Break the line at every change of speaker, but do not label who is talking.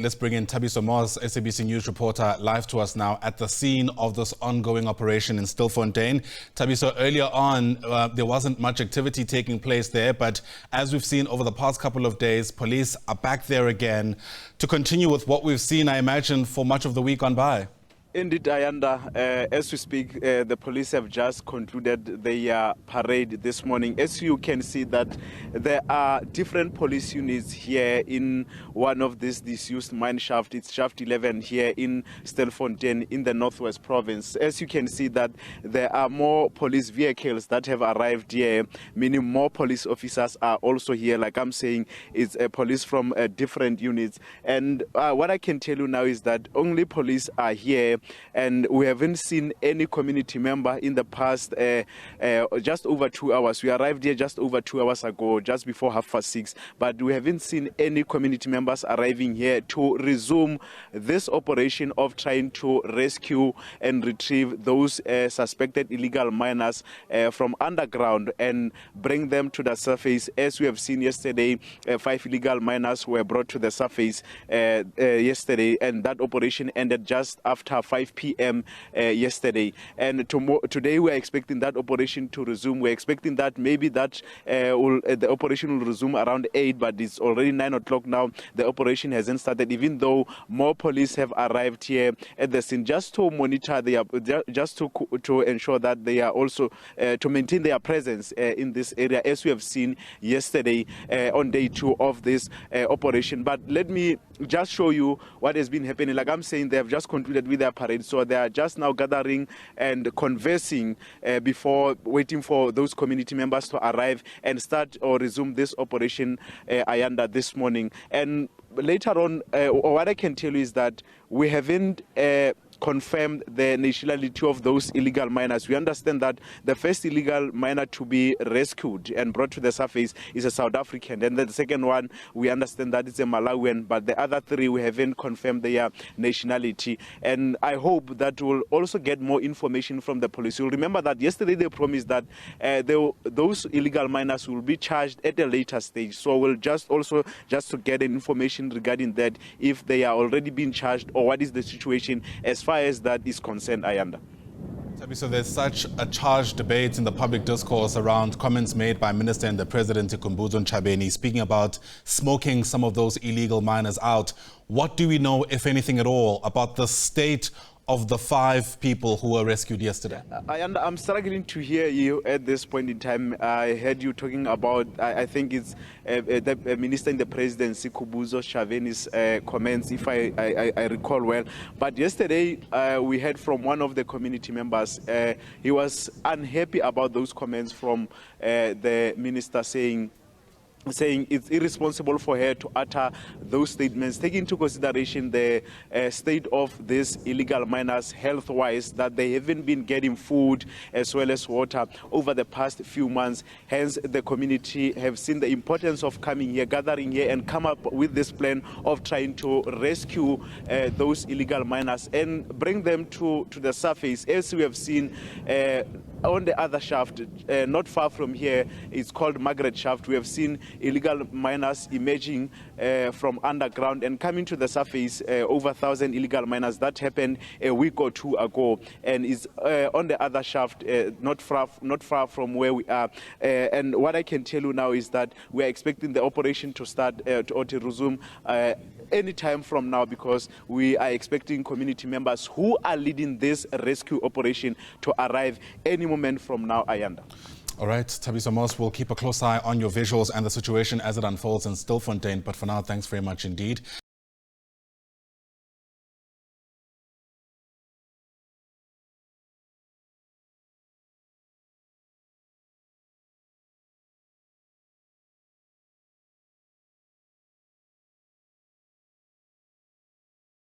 Let's bring in Thabiso Moss, SABC News reporter, live to us now at the scene of this ongoing operation in Stilfontein. Thabiso, earlier on, there wasn't much activity taking place there, but as we've seen over the past couple of days, police are back there again to continue with what we've seen, I imagine, for much of the week gone by.
Indeed, Ayanda, as we speak, the police have just concluded their parade this morning. As you can see that there are different police units here in one of these disused mine shaft. It's shaft 11 here in Stilfontein in the Northwest Province. As you can see that there are more police vehicles that have arrived here, meaning more police officers are also here. Like I'm saying, it's police from different units. And what I can tell you now is that only police are here, and we haven't seen any community member in the past just over 2 hours. We arrived here just over 2 hours ago, just before 6:30, but we haven't seen any community members arriving here to resume this operation of trying to rescue and retrieve those suspected illegal miners from underground and bring them to the surface. As we have seen yesterday, 5 illegal miners were brought to the surface yesterday, and that operation ended just after 5 p.m. Yesterday. And today we are expecting that operation to resume. We're expecting that maybe that the operation will resume around 8, but it's already 9 o'clock now. The operation hasn't started, even though more police have arrived here at the scene just to monitor, just to ensure that they are also to maintain their presence in this area, as we have seen yesterday on day 2 of this operation. But let me just show you what has been happening. Like I'm saying, they have just concluded with their parade, so they are just now gathering and conversing before waiting for those community members to arrive and start or resume this operation Ayanda this morning. And later on, what I can tell you is that we haven't confirmed the nationality of those illegal miners. We understand that the first illegal miner to be rescued and brought to the surface is a South African, and the second one, we understand that it's a Malawian, but the other 3 we haven't confirmed their nationality. And I hope that we'll also get more information from the police. You'll remember that yesterday they promised that those illegal miners will be charged at a later stage. So we'll just to get information regarding that, if they are already being charged or what is the situation as far as that is concerned, Ayanda.
So there's such a charged debate in the public discourse around comments made by Minister and the President Nkumbuzo Ntshavheni speaking about smoking some of those illegal miners out. What do we know, if anything at all, about the state of the 5 people who were rescued yesterday?
I'm struggling to hear you at this point in time. I heard you talking about, I think it's the Minister in the Presidency, Nkumbuzo Ntshavheni's comments, if I recall well. But yesterday, we heard from one of the community members. He was unhappy about those comments from the minister, saying it's irresponsible for her to utter those statements, taking into consideration the state of these illegal miners health-wise, that they haven't been getting food as well as water over the past few months. Hence, the community have seen the importance of coming here, gathering here, and come up with this plan of trying to rescue those illegal miners and bring them to the surface. As we have seen on the other shaft, not far from here, it's called Margaret Shaft. We have seen illegal miners emerging from underground and coming to the surface, over 1,000 illegal miners. That happened a week or 2 ago, and is on the other shaft, not far from where we are. And what I can tell you now is that we are expecting the operation to start or to resume any time from now, because we are expecting community members who are leading this rescue operation to arrive any moment from now, Ayanda.
All right, Thabiso Moss, we'll keep a close eye on your visuals and the situation as it unfolds in Stilfontein. But for now, thanks very much indeed.